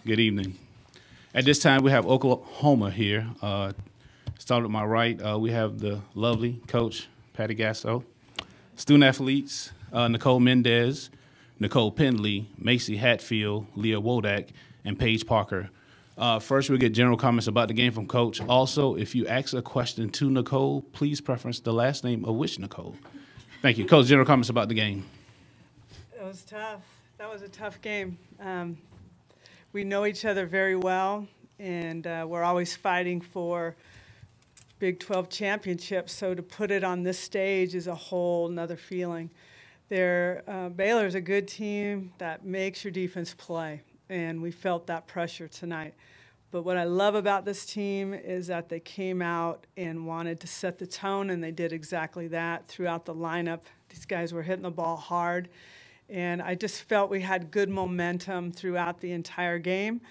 Good evening. At this time, we have Oklahoma here. Start at my right, we have the lovely coach, Patty Gasso. Student athletes, Nicole Mendez, Nicole Pendley, Macy Hatfield, Leah Wodak, and Paige Parker. First, we'll get general comments about the game from Coach. Also, if you ask a question to Nicole, please preference the last name of which Nicole. Thank you. Coach, general comments about the game. It was tough. That was a tough game. We know each other very well, and we're always fighting for Big 12 championships, so to put it on this stage is a whole nother feeling. Baylor's a good team that makes your defense play, and we felt that pressure tonight. But what I love about this team is that they came out and wanted to set the tone, and they did exactly that throughout the lineup. These guys were hitting the ball hard, and I just felt we had good momentum throughout the entire game.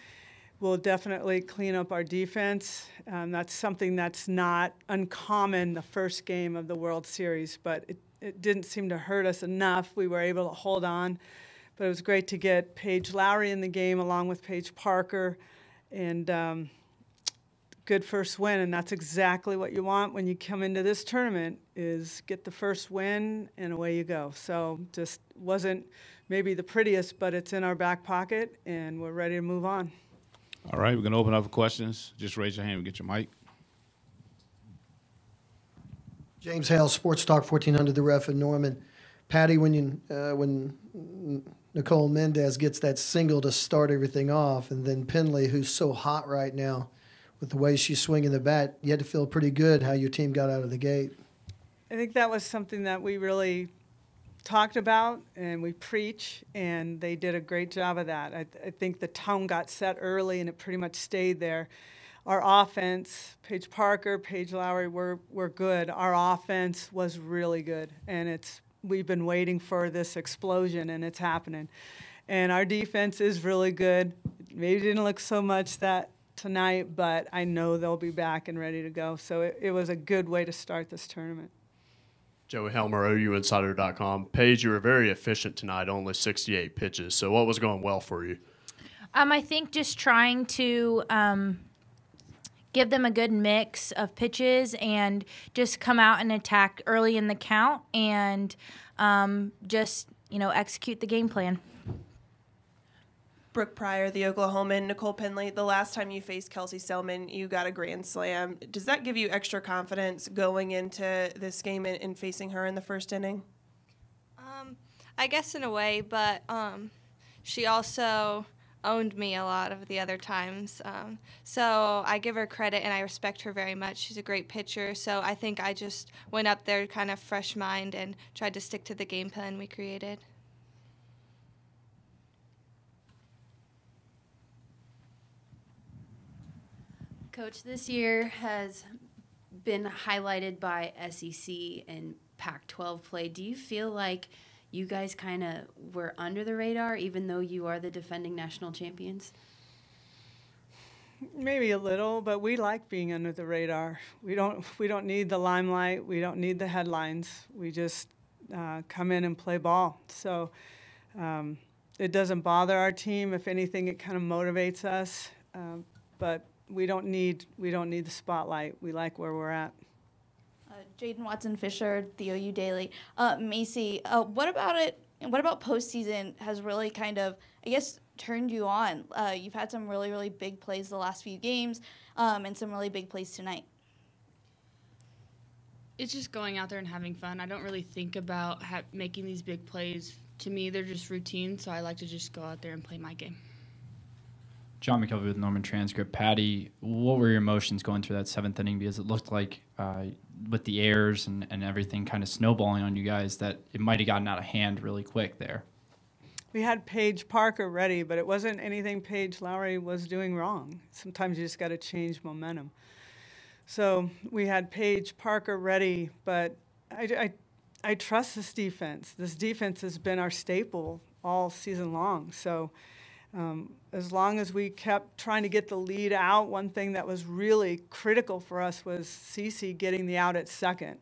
We'll definitely clean up our defense. That's something that's not uncommon the first game of the World Series, but it didn't seem to hurt us enough. We were able to hold on, but it was great to get Paige Lowry in the game along with Paige Parker, and good first win, and that's exactly what you want when you come into this tournament is get the first win and away you go. So just wasn't maybe the prettiest, but it's in our back pocket, and we're ready to move on. All right, we're going to open up for questions. Just raise your hand and get your mic. James Hale, Sports Talk 1400 The Ref in Norman. Patty, when Nicole Mendez gets that single to start everything off, and then Pendley, who's so hot right now with the way she's swinging the bat, you had to feel pretty good how your team got out of the gate. I think that was something that we really talked about and we preach, and they did a great job of that. I think the tone got set early and it pretty much stayed there. Our offense, Paige Parker, Paige Lowry were good. Our offense was really good, and we've been waiting for this explosion, and it's happening. And our defense is really good. Maybe didn't look so much that tonight, but I know they'll be back and ready to go. So it was a good way to start this tournament. Joey Helmer, OUinsider.com. Paige, you were very efficient tonight, only 68 pitches. So what was going well for you? I think just trying to give them a good mix of pitches and just come out and attack early in the count and just, execute the game plan. Brooke Pryor, the Oklahoman. Nicole Pendley, the last time you faced Kelsey Selman, you got a grand slam. Does that give you extra confidence going into this game and facing her in the first inning? I guess in a way, but she also owned me a lot of the other times. So I give her credit and I respect her very much. She's a great pitcher. So I think I just went up there kind of fresh mind and tried to stick to the game plan we created. Coach, this year has been highlighted by SEC and Pac-12 play. Do you feel like you guys kind of were under the radar, even though you are the defending national champions? Maybe a little, but we like being under the radar. We don't need the limelight. We don't need the headlines. We just come in and play ball. So it doesn't bother our team. If anything, it kind of motivates us. But we don't need the spotlight. We like where we're at. Jaden Watson-Fisher, the OU Daily. Macy, what about postseason has really kind of, I guess, turned you on? You've had some really, really big plays the last few games and some really big plays tonight. It's just going out there and having fun. I don't really think about making these big plays. To me, they're just routine, so I like to just go out there and play my game. John McKelvey with Norman Transcript. Patty, what were your emotions going through that seventh inning? Because it looked like with the errors and everything kind of snowballing on you guys that it might have gotten out of hand really quick there. We had Paige Parker ready, but it wasn't anything Paige Lowry was doing wrong. Sometimes you just got to change momentum. So we had Paige Parker ready, but I trust this defense. This defense has been our staple all season long. So as long as we kept trying to get the lead out, one thing that was really critical for us was Cece getting the out at second.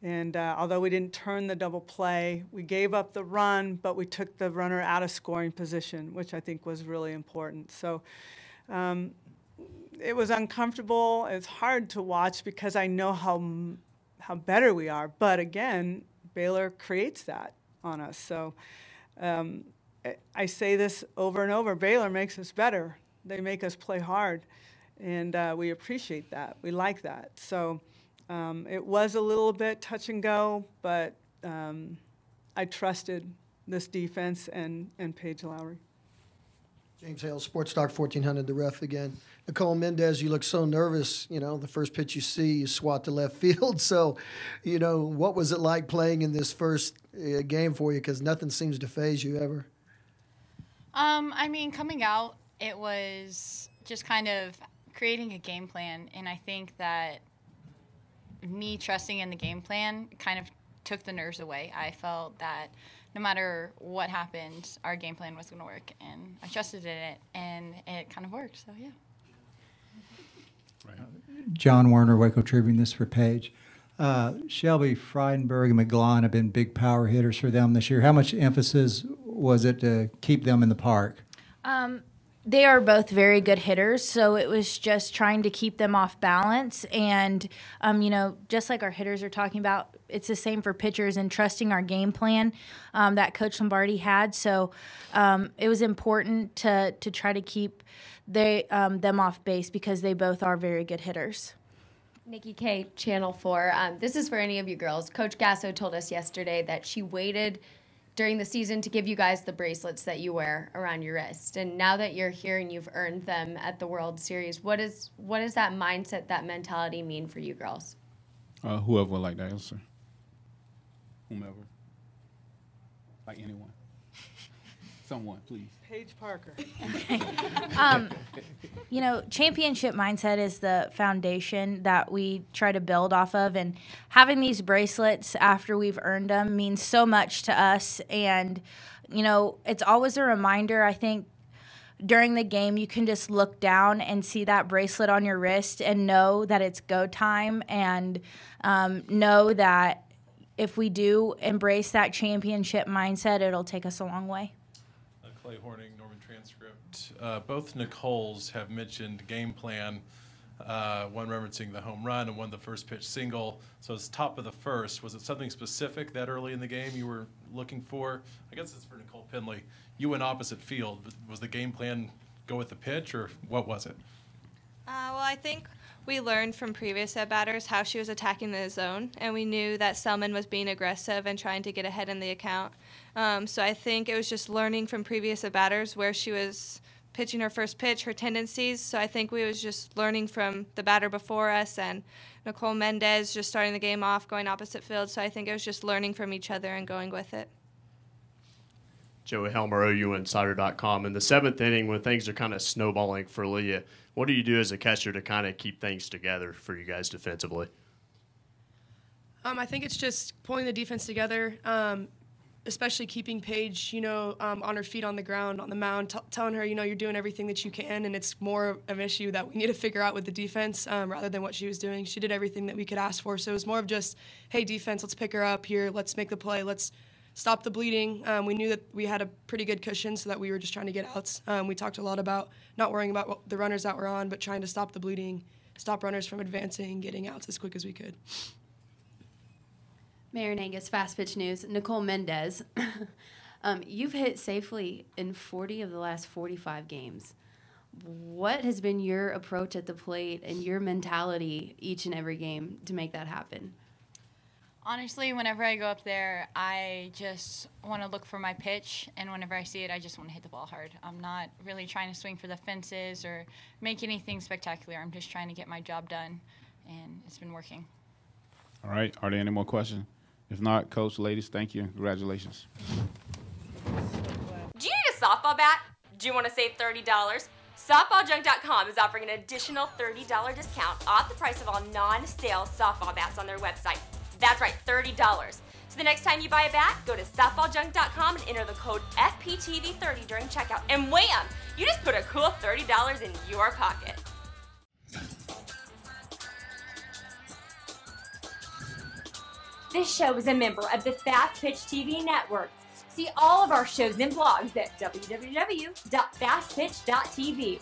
And although we didn't turn the double play, we gave up the run, but we took the runner out of scoring position, which I think was really important. So it was uncomfortable. It's hard to watch because I know how better we are. But again, Baylor creates that on us. So I say this over and over, Baylor makes us better. They make us play hard, and we appreciate that. We like that. So it was a little bit touch and go, but I trusted this defense and Paige Lowry. James Hale, Sports Talk 1400, the ref again. Nicole Mendez, you look so nervous. You know, the first pitch you see, you swat to left field. So, you know, what was it like playing in this first game for you? Because nothing seems to faze you ever. I mean, coming out, it was just kind of creating a game plan. And I think that me trusting in the game plan kind of took the nerves away. I felt that no matter what happened, our game plan was going to work, and I trusted in it, and it kind of worked. So yeah. John Werner, Waco Tribune. This for Paige. Shelby, Frydenberg, and McGlon have been big power hitters for them this year. How much emphasis was it to keep them in the park? They are both very good hitters, so it was just trying to keep them off balance. And, you know, just like our hitters are talking about, it's the same for pitchers and trusting our game plan that Coach Lombardi had. So it was important to try to keep them off base because they both are very good hitters. Nikki K, Channel 4. This is for any of you girls. Coach Gasso told us yesterday that she waited during the season to give you guys the bracelets that you wear around your wrist. And now that you're here and you've earned them at the World Series, what does that mindset, that mentality mean for you girls? Whoever would like to answer. Whomever. Like anyone. Someone, please. Paige Parker. You know, championship mindset is the foundation that we try to build off of, and having these bracelets after we've earned them means so much to us. And, you know, it's always a reminder. I think during the game you can just look down and see that bracelet on your wrist and know that it's go time, and know that if we do embrace that championship mindset, it'll take us a long way. Clay Horning, Norman Transcript. Both Nicoles have mentioned game plan, one referencing the home run and one the first pitch single. So it's top of the first. Was it something specific that early in the game you were looking for? I guess it's for Nicole Pendley. You went opposite field. Was the game plan go with the pitch, or what was it? Well, I think we learned from previous at-batters how she was attacking the zone, and we knew that Selman was being aggressive and trying to get ahead in the account. So I think it was just learning from previous at-batters where she was pitching her first pitch, her tendencies. So I think we was just learning from the batter before us, and Nicole Mendez just starting the game off, going opposite field. So I think it was just learning from each other and going with it. Joey Helmer, OUinsider.com. In the seventh inning, when things are kind of snowballing for Leah, what do you do as a catcher to kind of keep things together for you guys defensively? I think it's just pulling the defense together, especially keeping Paige, on her feet on the ground, on the mound, telling her, you're doing everything that you can, and it's more of an issue that we need to figure out with the defense rather than what she was doing. She did everything that we could ask for, so it was more of just, hey, defense, let's pick her up here, let's make the play, let's stop the bleeding. We knew that we had a pretty good cushion, so that we were just trying to get outs. We talked a lot about not worrying about the runners that were on, but trying to stop the bleeding, stop runners from advancing, getting outs as quick as we could. Mayor Angus, Fastpitch News. Nicole Mendez, you've hit safely in 40 of the last 45 games. What has been your approach at the plate and your mentality each and every game to make that happen? Honestly, whenever I go up there, I just want to look for my pitch, and whenever I see it, I just want to hit the ball hard. I'm not really trying to swing for the fences or make anything spectacular. I'm just trying to get my job done, and it's been working. All right. Are there any more questions? If not, Coach, ladies, thank you and congratulations. Do you need a softball bat? Do you want to save $30? SoftballJunk.com is offering an additional $30 discount off the price of all non-sale softball bats on their website. That's right, $30. So the next time you buy a bat, go to softballjunk.com and enter the code FPTV30 during checkout. And wham! You just put a cool $30 in your pocket. This show is a member of the Fastpitch TV network. See all of our shows and blogs at www.fastpitch.tv.